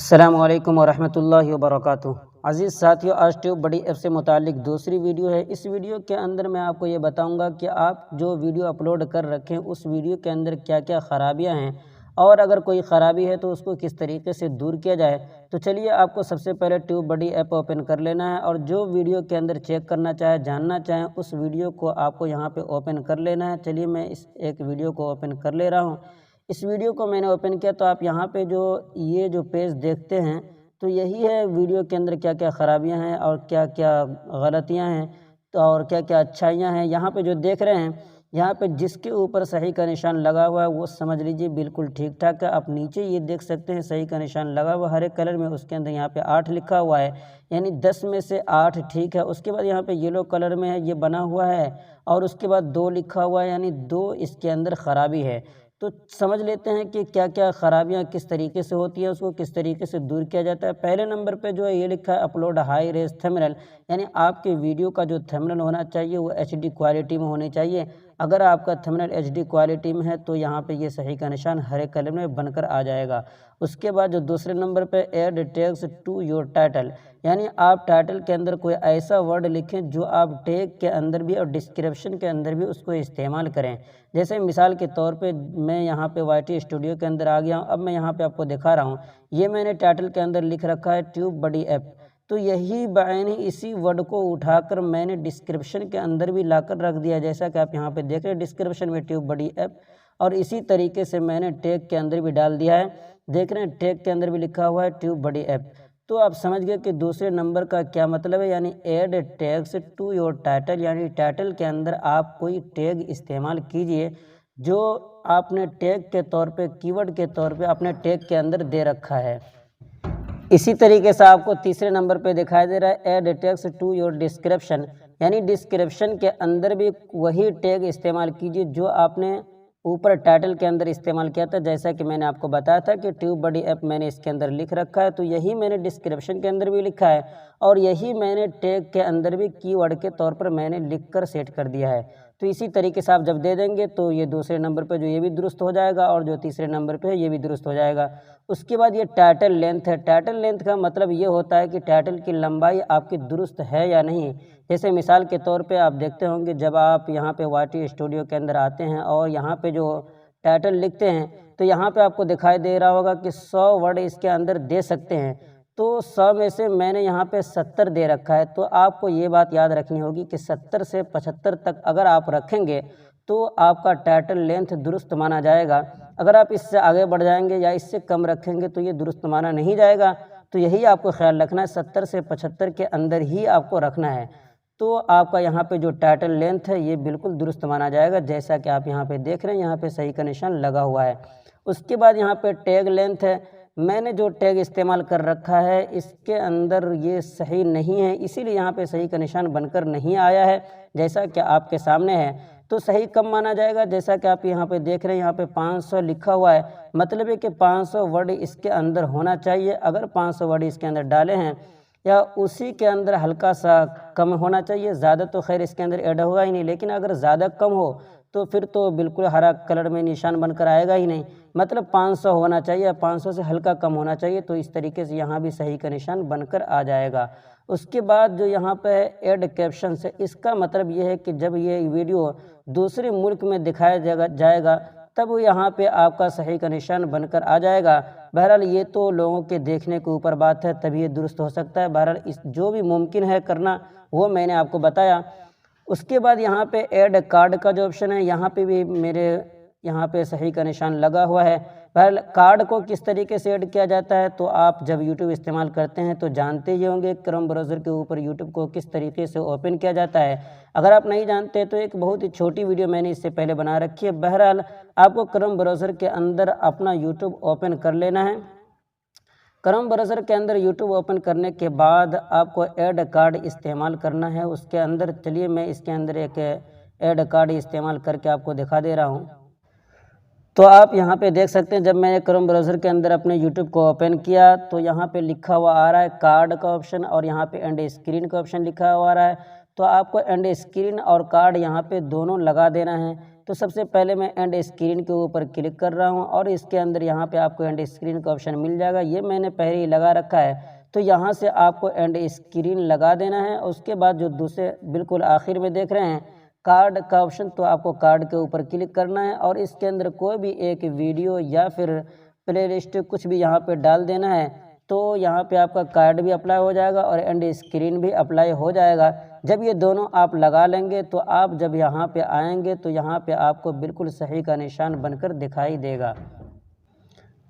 अस्सलामुअलैकुम वरहमतुल्लाहि वबरकातुहू। अज़ीज़ साथियों, आज ट्यूब बड़ी ऐप से मुतालिक दूसरी वीडियो है। इस वीडियो के अंदर मैं आपको ये बताऊंगा कि आप जो वीडियो अपलोड कर रखें उस वीडियो के अंदर क्या क्या ख़राबियां हैं और अगर कोई ख़राबी है तो उसको किस तरीके से दूर किया जाए। तो चलिए, आपको सबसे पहले ट्यूब बड़ी ऐप ओपन कर लेना है और जो वीडियो के अंदर चेक करना चाहे, जानना चाहें, उस वीडियो को आपको यहाँ पर ओपन कर लेना है। चलिए, मैं इस एक वीडियो को ओपन कर ले रहा हूँ। इस वीडियो को मैंने ओपन किया तो आप यहाँ पे जो पेज देखते हैं तो यही है वीडियो के अंदर क्या क्या ख़राबियाँ हैं और क्या क्या गलतियाँ हैं तो और क्या क्या अच्छाइयाँ हैं। यहाँ पे जो देख रहे हैं, यहाँ पे जिसके ऊपर सही का निशान लगा हुआ है वो समझ लीजिए बिल्कुल ठीक ठाक है। आप नीचे ये देख सकते हैं सही का निशान लगा हुआ हरे कलर में, उसके अंदर यहाँ पे 8 लिखा हुआ है, यानी 10 में से 8 ठीक है। उसके बाद यहाँ पे येलो कलर में है, ये बना हुआ है और उसके बाद 2 लिखा हुआ है, यानी 2 इसके अंदर ख़राबी है। तो समझ लेते हैं कि क्या क्या ख़राबियाँ किस तरीके से होती हैं, उसको किस तरीके से दूर किया जाता है। पहले नंबर पे जो है ये लिखा है अपलोड हाई रेज थंबनेल, यानी आपके वीडियो का जो थंबनेल होना चाहिए वो एचडी क्वालिटी में होनी चाहिए। अगर आपका थंबनेल एचडी क्वालिटी में है तो यहाँ पे ये सही का निशान हरे कलर में बनकर आ जाएगा। उसके बाद जो दूसरे नंबर पे add tags to your title, यानी आप टाइटल के अंदर कोई ऐसा वर्ड लिखें जो आप टैग के अंदर भी और डिस्क्रिप्शन के अंदर भी उसको इस्तेमाल करें। जैसे मिसाल के तौर पे मैं यहाँ पे वाईटी स्टूडियो के अंदर आ गया हूँ। अब मैं यहाँ पे आपको दिखा रहा हूँ, ये मैंने टाइटल के अंदर लिख रखा है ट्यूब बड़ी ऐप। तो यही बायनी इसी वर्ड को उठाकर मैंने डिस्क्रिप्शन के अंदर भी लाकर रख दिया, जैसा कि आप यहाँ पे देख रहे हैं डिस्क्रिप्शन में ट्यूब बड़ी ऐप। और इसी तरीके से मैंने टैग के अंदर भी डाल दिया है, देख रहे हैं टैग के अंदर भी लिखा हुआ है ट्यूब बड़ी ऐप। तो आप समझ गए कि दूसरे नंबर का क्या मतलब है, यानी add tags to your title, यानी टाइटल के अंदर आप कोई टैग इस्तेमाल कीजिए जो आपने टैग के तौर पे, कीवर्ड के तौर पे अपने टैग के अंदर दे रखा है। इसी तरीके से आपको तीसरे नंबर पे दिखाई दे रहा है add tags to your description, यानी डिस्क्रिप्शन के अंदर भी वही टैग इस्तेमाल कीजिए जो आपने ऊपर टाइटल के अंदर इस्तेमाल किया था। जैसा कि मैंने आपको बताया था कि ट्यूब बड़ी ऐप मैंने इसके अंदर लिख रखा है, तो यही मैंने डिस्क्रिप्शन के अंदर भी लिखा है और यही मैंने टैग के अंदर भी कीवर्ड के तौर पर मैंने लिख कर सेट कर दिया है। तो इसी तरीके से आप जब दे देंगे तो ये दूसरे नंबर पर जो ये भी दुरुस्त हो जाएगा और जो तीसरे नंबर पे है ये भी दुरुस्त हो जाएगा। उसके बाद ये टाइटल लेंथ है। टाइटल लेंथ का मतलब ये होता है कि टाइटल की लंबाई आपकी दुरुस्त है या नहीं। जैसे मिसाल के तौर पे आप देखते होंगे जब आप यहाँ पे वाईटी स्टूडियो के अंदर आते हैं और यहाँ पे जो टाइटल लिखते हैं तो यहाँ पे आपको दिखाई दे रहा होगा कि 100 वर्ड इसके अंदर दे सकते हैं, तो 100 में से मैंने यहाँ पे 70 दे रखा है। तो आपको ये बात याद रखनी होगी कि 70 से 75 तक अगर आप रखेंगे तो आपका टाइटल लेंथ दुरुस्त माना जाएगा। अगर आप इससे आगे बढ़ जाएंगे या इससे कम रखेंगे तो ये दुरुस्त माना नहीं जाएगा। तो यही आपको ख्याल रखना है, 70 से 75 के अंदर ही आपको रखना है। तो आपका यहाँ पे जो टाइटल लेंथ है ये बिल्कुल दुरुस्त माना जाएगा, जैसा कि आप यहाँ पे देख रहे हैं, यहाँ पे सही का निशान लगा हुआ है। उसके बाद यहाँ पे टैग लेंथ है। मैंने जो टैग इस्तेमाल कर रखा है इसके अंदर ये सही नहीं है, इसीलिए यहाँ पे सही का निशान बनकर नहीं आया है, जैसा कि आपके सामने है। तो सही कम माना जाएगा, जैसा कि आप यहाँ पे देख रहे हैं, यहाँ पे 500 लिखा हुआ है, मतलब है कि 500 वर्ड इसके अंदर होना चाहिए। अगर 500 वर्ड इसके अंदर डाले हैं या उसी के अंदर हल्का सा कम होना चाहिए, ज़्यादा तो खैर इसके अंदर ऐड होगा ही नहीं, लेकिन अगर ज़्यादा कम हो तो फिर तो बिल्कुल हरा कलर में निशान बनकर आएगा ही नहीं। मतलब 500 होना चाहिए, 500 से हल्का कम होना चाहिए। तो इस तरीके से यहाँ भी सही का निशान बनकर आ जाएगा। उसके बाद जो यहाँ पे है ऐड कैप्शन से, इसका मतलब ये है कि जब ये वीडियो दूसरे मुल्क में दिखाया जाएगा तब यहाँ पे आपका सही का निशान बनकर आ जाएगा। बहरहाल ये तो लोगों के देखने के ऊपर बात है, तभी ये दुरुस्त हो सकता है। बहरहाल इस जो भी मुमकिन है करना वो मैंने आपको बताया। उसके बाद यहाँ पे ऐड कार्ड का जो ऑप्शन है, यहाँ पे भी मेरे यहाँ पे सही का निशान लगा हुआ है। बहरहाल कार्ड को किस तरीके से ऐड किया जाता है, तो आप जब यूट्यूब इस्तेमाल करते हैं तो जानते ही होंगे क्रोम ब्राउज़र के ऊपर यूट्यूब को किस तरीके से ओपन किया जाता है। अगर आप नहीं जानते तो एक बहुत ही छोटी वीडियो मैंने इससे पहले बना रखी है। बहरहाल आपको क्रोम ब्राउज़र के अंदर अपना यूट्यूब ओपन कर लेना है। क्रोम ब्राउज़र के अंदर यूट्यूब ओपन करने के बाद आपको ऐड कार्ड इस्तेमाल करना है उसके अंदर। चलिए, मैं इसके अंदर एक ऐड कार्ड इस्तेमाल करके आपको दिखा दे रहा हूँ। तो आप यहाँ पे देख सकते हैं, जब मैंने क्रोम ब्राउज़र के अंदर अपने यूट्यूब को ओपन किया तो यहाँ पे लिखा हुआ आ रहा है कार्ड का ऑप्शन और यहाँ पे एंड स्क्रीन का ऑप्शन लिखा हुआ आ रहा है। तो आपको एंड स्क्रीन और कार्ड यहाँ पे दोनों लगा देना है। तो सबसे पहले मैं एंड स्क्रीन के ऊपर क्लिक कर रहा हूँ और इसके अंदर यहाँ पे आपको एंड स्क्रीन का ऑप्शन मिल जाएगा। ये मैंने पहले ही लगा रखा है, तो यहाँ से आपको एंड स्क्रीन लगा देना है। उसके बाद जो दूसरे बिल्कुल आखिर में देख रहे हैं कार्ड का ऑप्शन, तो आपको कार्ड के ऊपर क्लिक करना है और इसके अंदर कोई भी एक वीडियो या फिर प्लेलिस्ट कुछ भी यहाँ पे डाल देना है। तो यहाँ पे आपका कार्ड भी अप्लाई हो जाएगा और एंड स्क्रीन भी अप्लाई हो जाएगा। जब ये दोनों आप लगा लेंगे तो आप जब यहाँ पे आएंगे तो यहाँ पे आपको बिल्कुल सही का निशान बनकर दिखाई देगा।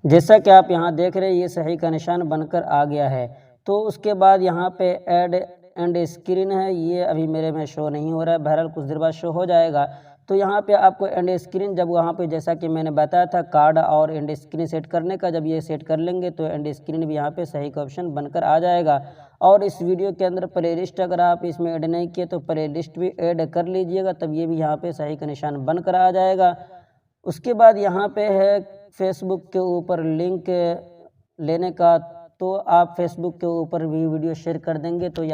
जैसा कि आप यहाँ देख रहे हैं ये सही का निशान बनकर आ गया है। तो उसके बाद यहाँ पे ऐड एंड स्क्रीन है, ये अभी मेरे में शो नहीं हो रहा है, बहरहाल कुछ देर बाद शो हो जाएगा। तो यहाँ पे आपको एंड स्क्रीन जब वहाँ पे जैसा कि मैंने बताया था कार्ड और एंड स्क्रीन सेट करने का, जब ये सेट कर लेंगे तो एंड स्क्रीन भी यहाँ पे सही का ऑप्शन बनकर आ जाएगा। और इस वीडियो के अंदर प्लेलिस्ट अगर आप इसमें ऐड नहीं किए तो प्लेलिस्ट भी ऐड कर लीजिएगा, तब ये भी यहाँ पे सही का निशान बनकर आ जाएगा। उसके बाद यहाँ पे है फेसबुक के ऊपर लिंक लेने का, तो आप फेसबुक के ऊपर भी वीडियो शेयर कर देंगे तो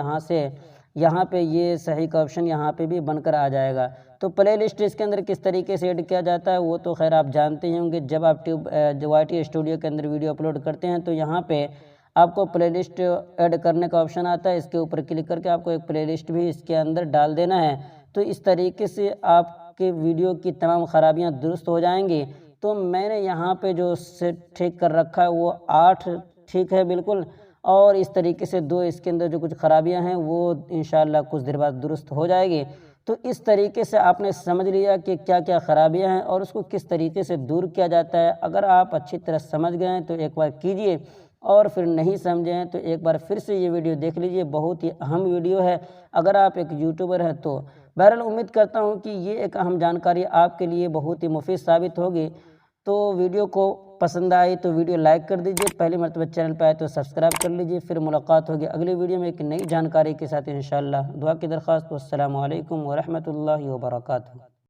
यहाँ पे ये सही का ऑप्शन यहाँ पे भी बनकर आ जाएगा। तो प्ले लिस्ट इसके अंदर किस तरीके से ऐड किया जाता है वो तो खैर आप जानते ही होंगे। जब आप YT स्टूडियो के अंदर वीडियो अपलोड करते हैं तो यहाँ पे आपको प्ले लिस्ट ऐड करने का ऑप्शन आता है, इसके ऊपर क्लिक करके आपको एक प्ले लिस्ट भी इसके अंदर डाल देना है। तो इस तरीके से आपके वीडियो की तमाम खराबियाँ दुरुस्त हो जाएंगी। तो मैंने यहाँ पे जो सेट ठीक कर रखा है वो 8 ठीक है बिल्कुल, और इस तरीके से 2 इसके अंदर जो कुछ खराबियां हैं वो इंशाल्लाह कुछ देर बाद दुरुस्त हो जाएगी। तो इस तरीके से आपने समझ लिया कि क्या क्या खराबियां हैं और उसको किस तरीके से दूर किया जाता है। अगर आप अच्छी तरह समझ गए हैं तो एक बार कीजिए, और फिर नहीं समझे हैं तो एक बार फिर से ये वीडियो देख लीजिए, बहुत ही अहम वीडियो है अगर आप एक यूट्यूबर हैं तो। बहरहाल उम्मीद करता हूँ कि ये एक अहम जानकारी आपके लिए बहुत ही मुफीद साबित होगी। तो वीडियो को पसंद आई तो वीडियो लाइक कर दीजिए, पहली मरतबा चैनल पर आए तो सब्सक्राइब कर लीजिए। फिर मुलाकात होगी अगली वीडियो में एक नई जानकारी के साथ इंशाअल्लाह। दुआ की दरख्वास्त। अस्सलामु अलैकुम व रहमतुल्लाहि व बरकातुहू।